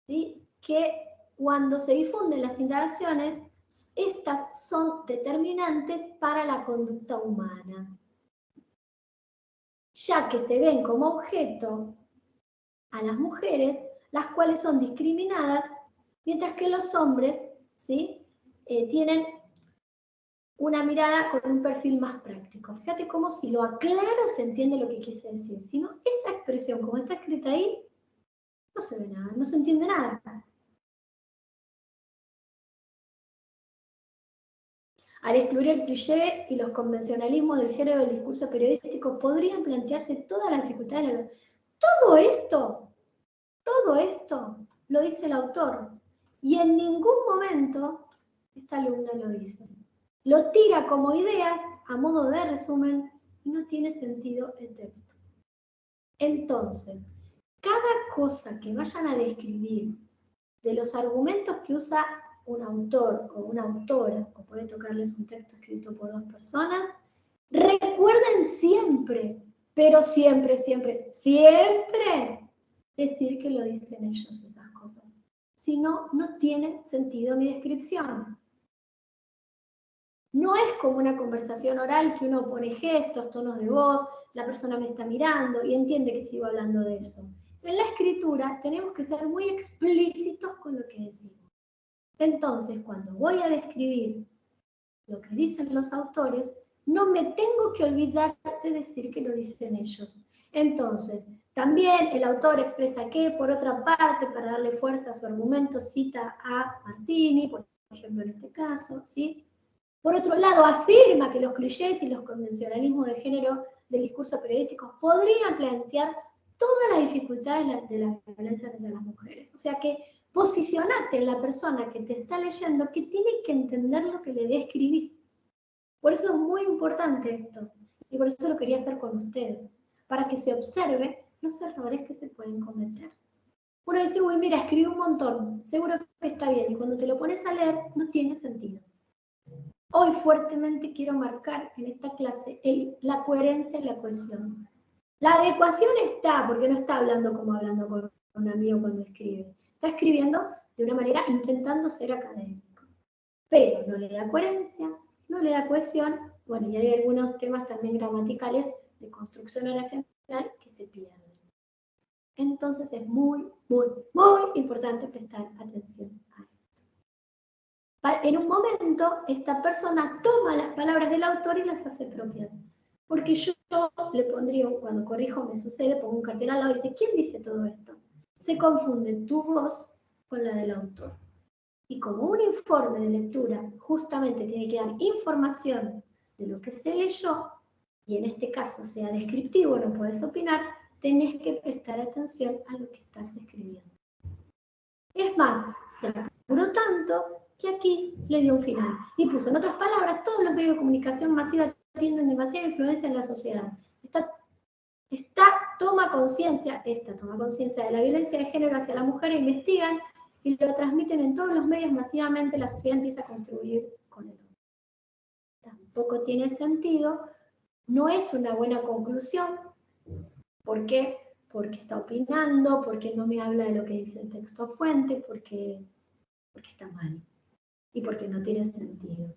A: ¿sí?, que cuando se difunden las indagaciones, estas son determinantes para la conducta humana, ya que se ven como objeto a las mujeres, las cuales son discriminadas, mientras que los hombres, ¿sí?, tienen una mirada con un perfil más práctico. Fíjate cómo si lo aclaro se entiende lo que quise decir. Si no, esa expresión como está escrita ahí, no se ve nada, no se entiende nada. Al excluir el cliché y los convencionalismos del género del discurso periodístico, podrían plantearse todas las dificultades de la... Todo esto lo dice el autor. Y en ningún momento esta alumna lo dice. Lo tira como ideas a modo de resumen y no tiene sentido el texto. Entonces, cada cosa que vayan a describir de los argumentos que usa un autor o una autora, o puede tocarles un texto escrito por dos personas, recuerden siempre, pero siempre, siempre, siempre decir que lo dicen ellos esas cosas. Si no, no tiene sentido mi descripción. No es como una conversación oral que uno pone gestos, tonos de voz, la persona me está mirando y entiende que sigo hablando de eso. En la escritura tenemos que ser muy explícitos con lo que decimos. Entonces, cuando voy a describir lo que dicen los autores, no me tengo que olvidar de decir que lo dicen ellos. Entonces, también el autor expresa que, por otra parte, para darle fuerza a su argumento, cita a Martini, por ejemplo en este caso, ¿sí? Por otro lado, afirma que los clichés y los convencionalismos de género del discurso periodístico podrían plantear todas las dificultades de la violencia hacia las mujeres. O sea que posicionate en la persona que te está leyendo, que tiene que entender lo que le describís. Por eso es muy importante esto, y por eso lo quería hacer con ustedes, para que se observe los errores que se pueden cometer. Uno dice, uy, mira, escribí un montón, seguro que está bien, y cuando te lo pones a leer, no tiene sentido. Hoy fuertemente quiero marcar en esta clase la coherencia y la cohesión. La adecuación está, porque no está hablando como hablando con un amigo cuando escribe. Está escribiendo de una manera intentando ser académico. Pero no le da coherencia, no le da cohesión, bueno, y hay algunos temas también gramaticales de construcción oracional que se pierden. Entonces es muy, muy, muy importante prestar atención a esto. En un momento, esta persona toma las palabras del autor y las hace propias. Porque yo le pondría, cuando corrijo me sucede, pongo un cartel al lado y dice, ¿quién dice todo esto? Se confunde tu voz con la del autor. Y como un informe de lectura justamente tiene que dar información de lo que se leyó, y en este caso sea descriptivo, no puedes opinar, tenés que prestar atención a lo que estás escribiendo. Es más, se apuró tanto que aquí le dio un final. Y puso, en otras palabras, todos los medios de comunicación masiva tienen demasiada influencia en la sociedad. Esta toma conciencia de la violencia de género hacia la mujer, investigan y lo transmiten en todos los medios masivamente, la sociedad empieza a contribuir con el hombre. Tampoco tiene sentido, no es una buena conclusión. ¿Por qué? Porque está opinando, porque no me habla de lo que dice el texto fuente, porque está mal y porque no tiene sentido.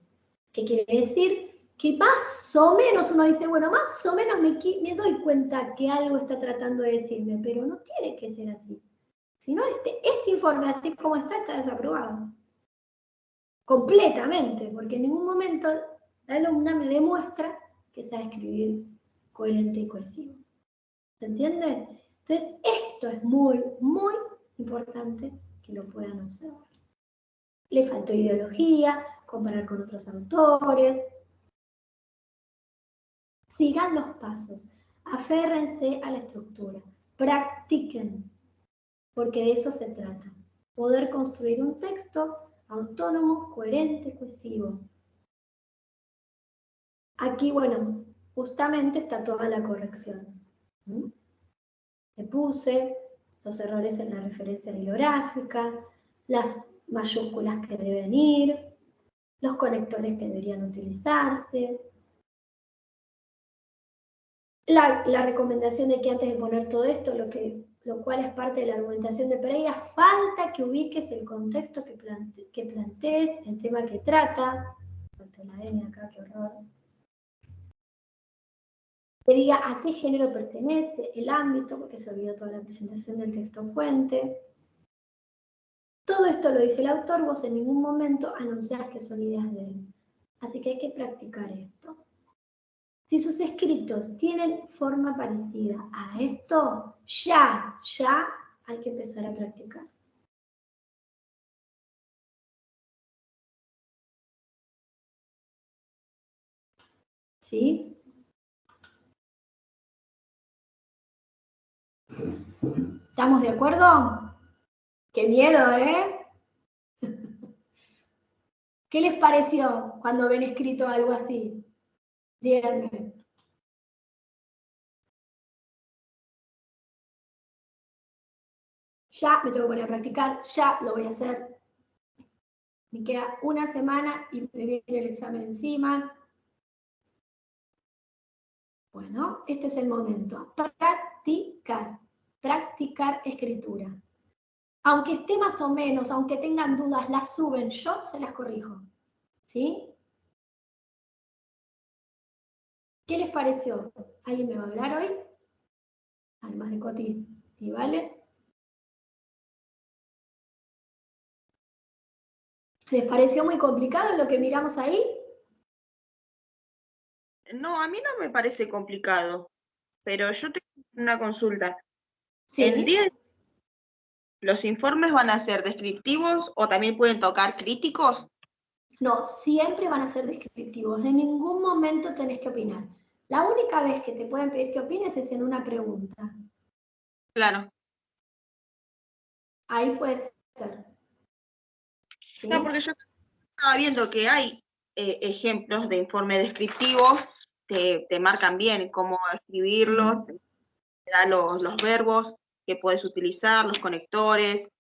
A: ¿Qué quiere decir? Que más o menos uno dice, bueno, más o menos me doy cuenta que algo está tratando de decirme, pero no tiene que ser así. Si no, este informe, así como está desaprobado. Completamente, porque en ningún momento la alumna me demuestra que sabe escribir coherente y cohesivo. ¿Se entiende? Entonces, esto es muy, muy importante que lo puedan observar. Le faltó ideología, comparar con otros autores. Sigan los pasos, aférrense a la estructura, practiquen, porque de eso se trata. Poder construir un texto autónomo, coherente, cohesivo. Aquí, bueno, justamente está toda la corrección. Le puse los errores en la referencia bibliográfica, las mayúsculas que deben ir, los conectores que deberían utilizarse. la recomendación de que antes de poner todo esto, lo cual es parte de la argumentación de Pereira, falta que ubiques el contexto que plantees, el tema que trata. Falta la N acá, qué horror. Que diga a qué género pertenece, el ámbito, porque se olvidó toda la presentación del texto fuente. Todo esto lo dice el autor, vos en ningún momento anunciás que son ideas de él. Así que hay que practicar esto. Si sus escritos tienen forma parecida a esto, ya hay que empezar a practicar. ¿Sí? ¿Estamos de acuerdo? ¡Qué miedo, eh! ¿Qué les pareció cuando ven escrito algo así? Díganme. Ya me tengo que poner a practicar, ya lo voy a hacer. Me queda una semana y me viene el examen encima. Bueno, este es el momento. Practicar escritura. Aunque esté más o menos, aunque tengan dudas, las suben, yo se las corrijo. ¿Sí? ¿Qué les pareció? ¿Alguien me va a hablar hoy? Además de Coti y Vale. ¿Les pareció muy complicado lo que miramos ahí?
C: No, a mí no me parece complicado, pero yo tengo una consulta.
A: Sí.
C: El día ¿los informes van a ser descriptivos o también pueden tocar críticos?
A: No, siempre van a ser descriptivos. En ningún momento tenés que opinar. La única vez que te pueden pedir que opines es en una pregunta.
C: Claro.
A: Ahí puede ser. ¿Sí?
C: No, porque yo estaba viendo que hay ejemplos de informe descriptivo, te marcan bien cómo escribirlos, te da los verbos que puedes utilizar, los conectores.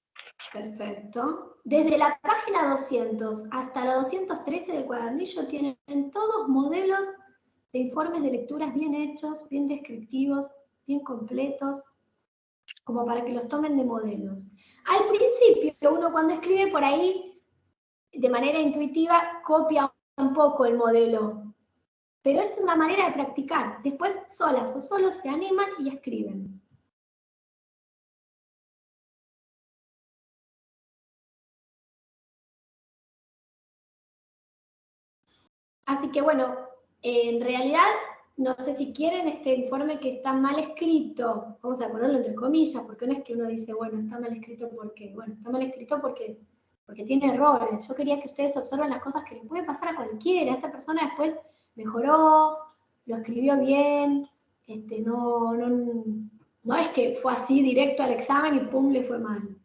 A: Perfecto. Desde la página 200 hasta la 213 del cuadernillo tienen todos modelos de informes de lecturas bien hechos, bien descriptivos, bien completos, como para que los tomen de modelos. Al principio, uno cuando escribe por ahí, de manera intuitiva, copia un poco el modelo, pero es una manera de practicar. Después, solas o solos se animan y escriben. Así que bueno, en realidad, no sé si quieren este informe que está mal escrito, vamos a ponerlo entre comillas, porque no es que uno dice, bueno, está mal escrito porque, bueno, está mal escrito porque tiene errores. Yo quería que ustedes observen las cosas que le puede pasar a cualquiera. Esta persona después mejoró, lo escribió bien, no es que fue así directo al examen y pum, le fue mal.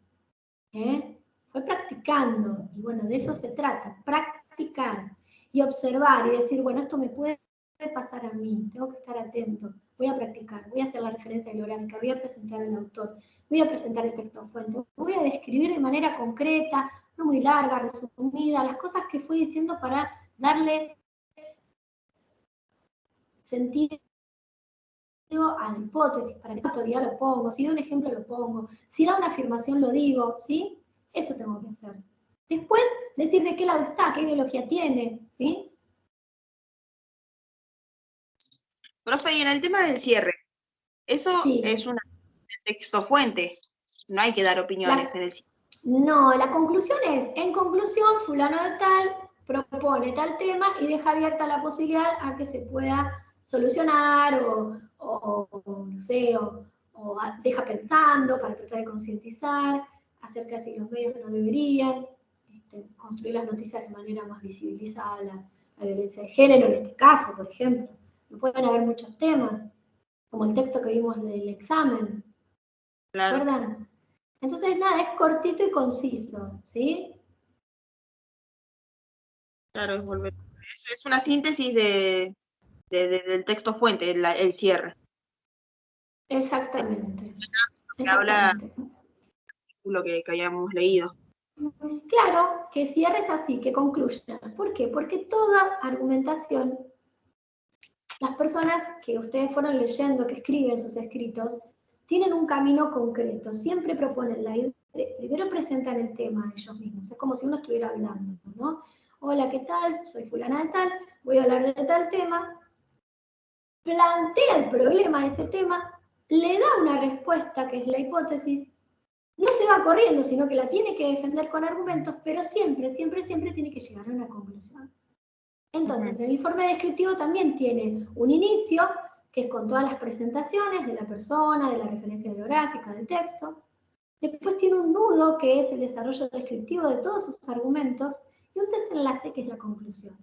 A: Fue practicando, y bueno, de eso se trata, practicar y observar y decir, bueno, esto me puede pasar a mí, tengo que estar atento, voy a practicar, voy a hacer la referencia bibliográfica, voy a presentar al autor, voy a presentar el texto fuente, voy a describir de manera concreta, no muy larga, resumida, las cosas que fui diciendo para darle sentido a la hipótesis, para que esa teoría lo pongo, si da un ejemplo lo pongo, si da una afirmación lo digo, ¿sí? Eso tengo que hacer. Después, decir de qué lado está, qué ideología tiene, ¿sí?
C: Profe, y en el tema del cierre, eso
A: Sí.
C: es un texto fuente, no hay que dar opiniones en el cierre.
A: No, la conclusión es, en conclusión, fulano de tal propone tal tema y deja abierta la posibilidad a que se pueda solucionar o no sé, o deja pensando para tratar de concientizar acerca de si los medios no deberían construir las noticias de manera más visibilizada la violencia de género, en este caso, por ejemplo. Pueden haber muchos temas, como el texto que vimos del examen.
C: Claro.
A: ¿Recuerdan? Entonces, nada, es cortito y conciso, ¿sí?
C: Claro, es una síntesis del texto fuente, el cierre.
A: Exactamente.
C: Que habla lo que habíamos leído.
A: Claro, que cierres así, que concluya. ¿Por qué? Porque toda argumentación las personas que ustedes fueron leyendo, que escriben sus escritos, tienen un camino concreto, siempre proponen la idea, primero presentan el tema ellos mismos, es como si uno estuviera hablando, ¿no? Hola, ¿qué tal? Soy fulana de tal, voy a hablar de tal tema, plantea el problema de ese tema, le da una respuesta que es la hipótesis, no se va corriendo, sino que la tiene que defender con argumentos, pero siempre, siempre, siempre tiene que llegar a una conclusión. Entonces, el informe descriptivo también tiene un inicio, que es con todas las presentaciones de la persona, de la referencia bibliográfica, del texto. Después tiene un nudo, que es el desarrollo descriptivo de todos sus argumentos, y un desenlace, que es la conclusión.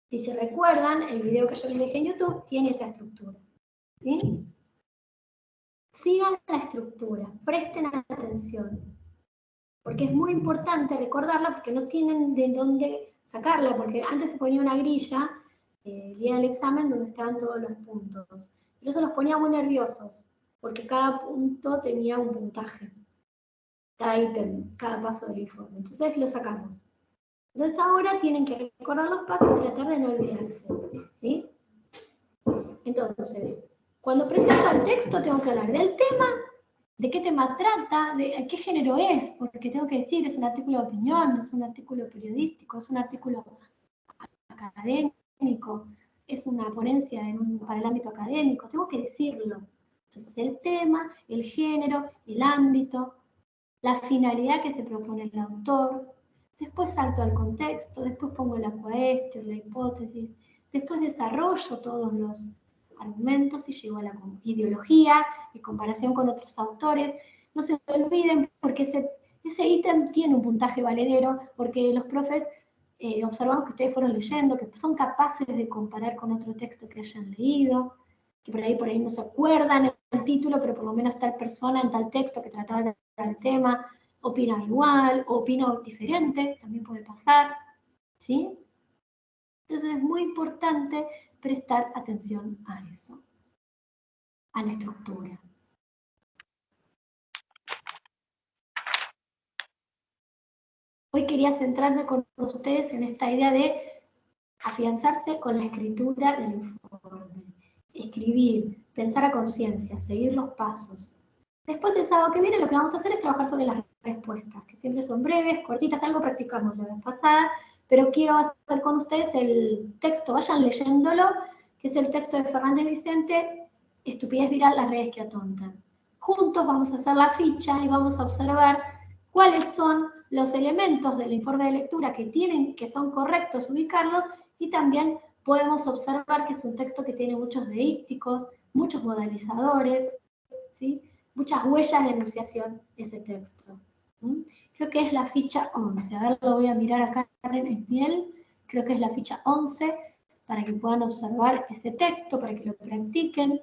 A: Si se recuerdan, el video que yo les dejé en YouTube tiene esa estructura. ¿Sí? Sigan la estructura, presten atención, porque es muy importante recordarla, porque no tienen de dónde sacarla, porque antes se ponía una grilla el día del examen donde estaban todos los puntos, pero eso los ponía muy nerviosos, porque cada punto tenía un puntaje, cada ítem, cada paso del informe, entonces lo sacamos. Entonces ahora tienen que recordar los pasos y tratar de no olvidarse, ¿sí? Entonces, cuando presento el texto tengo que hablar del tema, de qué tema trata, de qué género es, porque tengo que decir, es un artículo de opinión, es un artículo periodístico, es un artículo académico, es una ponencia para el ámbito académico, tengo que decirlo. Entonces, el tema, el género, el ámbito, la finalidad que se propone el autor, después salto al contexto, después pongo la cuestión, la hipótesis, después desarrollo todos los argumentos y llego a la ideología y comparación con otros autores. No se olviden, porque ese ítem tiene un puntaje valedero, porque los profes observamos que ustedes fueron leyendo, que son capaces de comparar con otro texto que hayan leído, que por ahí no se acuerdan el título, pero por lo menos tal persona en tal texto que trataba de tal tema opina igual o opina diferente, también puede pasar, ¿sí? Entonces es muy importante prestar atención a eso, a la estructura. Hoy quería centrarme con ustedes en esta idea de afianzarse con la escritura del informe. Escribir, pensar a conciencia, seguir los pasos. Después el sábado que viene lo que vamos a hacer es trabajar sobre las respuestas, que siempre son breves, cortitas, algo practicamos la vez pasada, pero quiero hacer con ustedes el texto, vayan leyéndolo, que es el texto de Fernández Vicente, Estupidez viral, las redes que atontan. Juntos vamos a hacer la ficha y vamos a observar cuáles son los elementos del informe de lectura que son correctos ubicarlos, y también podemos observar que es un texto que tiene muchos deícticos, muchos modalizadores, ¿sí? Muchas huellas de enunciación ese texto. Creo que es la ficha 11. A ver, lo voy a mirar acá en piel. Creo que es la ficha 11, para que puedan observar ese texto, para que lo practiquen.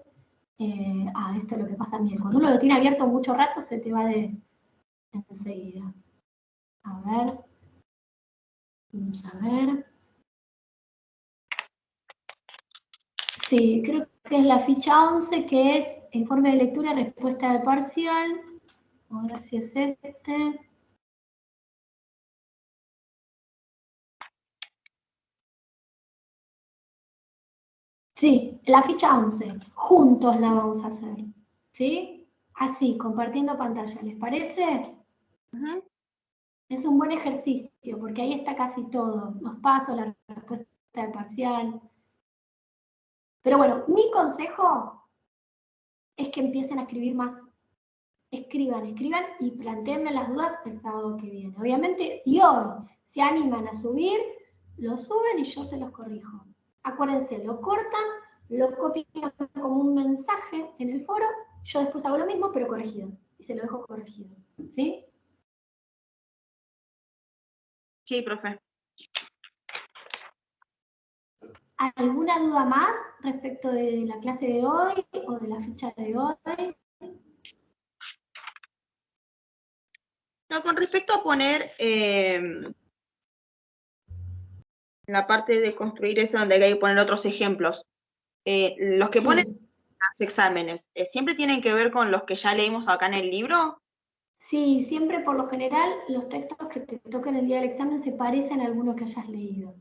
A: Esto es lo que pasa a mí. Cuando uno lo tiene abierto mucho rato, se te va de enseguida. A ver. Vamos a ver. Sí, creo que es la ficha 11, que es informe de lectura, respuesta de parcial. A ver si es este. Sí, la ficha 11. Juntos la vamos a hacer. ¿Sí? Así, compartiendo pantalla. ¿Les parece? Es un buen ejercicio, porque ahí está casi todo. Los pasos, la respuesta de parcial. Pero bueno, mi consejo es que empiecen a escribir más. Escriban y planteenme las dudas el sábado que viene. Obviamente, si hoy se animan a subir, lo suben y yo se los corrijo. Acuérdense, lo cortan, lo copian como un mensaje en el foro, yo después hago lo mismo, pero corregido. Y se lo dejo corregido. ¿Sí?
C: Sí, profe.
A: ¿Alguna duda más respecto de la clase de hoy o de la ficha de hoy?
C: No, con respecto a poner la parte de construir eso, donde hay que poner otros ejemplos, los que ponen los exámenes, ¿siempre tienen que ver con los que ya leímos acá en el libro?
A: Sí, siempre por lo general los textos que te tocan el día del examen se parecen a algunos que hayas leído.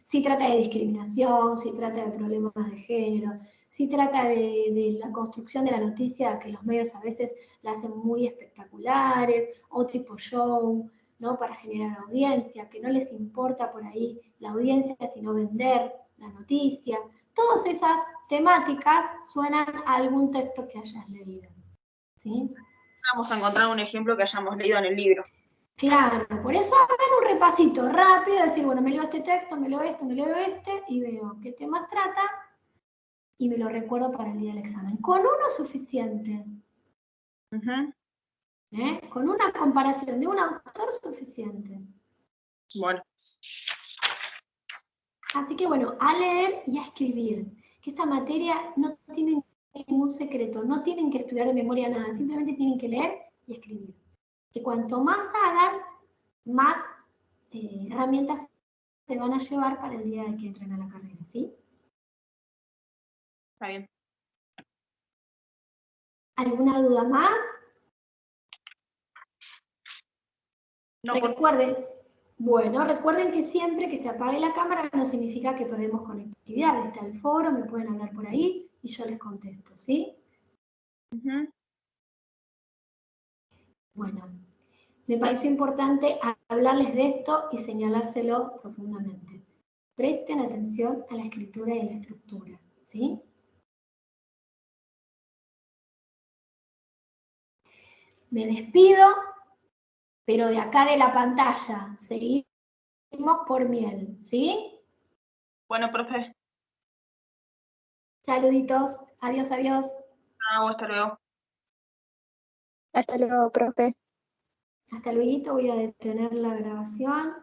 A: Si trata de discriminación, si trata de problemas de género, si trata de la construcción de la noticia, que los medios a veces la hacen muy espectaculares, o tipo show, ¿no? Para generar audiencia, que no les importa por ahí la audiencia, sino vender la noticia. Todas esas temáticas suenan a algún texto que hayas leído, ¿sí?
C: Vamos a encontrar un ejemplo que hayamos leído en el libro.
A: Claro, por eso hagan un repasito rápido, decir, bueno, me leo este texto, me leo esto, me leo este, y veo qué temas trata, y me lo recuerdo para el día del examen. Con uno es suficiente. Con una comparación de un autor es suficiente.
C: Bueno.
A: Así que bueno, a leer y a escribir. Que esta materia no tiene ningún secreto, no tienen que estudiar de memoria nada, simplemente tienen que leer y escribir. Que cuanto más hagan, más herramientas se van a llevar para el día de que entren a la carrera, ¿sí?
C: Está bien.
A: ¿Alguna duda más?
C: No,
A: recuerden que siempre que se apague la cámara no significa que perdemos conectividad. Está el foro, me pueden hablar por ahí y yo les contesto, ¿sí? Bueno, me pareció importante hablarles de esto y señalárselo profundamente. Presten atención a la escritura y a la estructura, ¿sí? Me despido, pero de acá de la pantalla seguimos por miel, ¿sí?
C: Bueno, profe.
A: Saluditos, adiós, adiós.
C: Hasta luego.
B: Hasta luego, profe.
A: Hasta luego, voy a detener la grabación.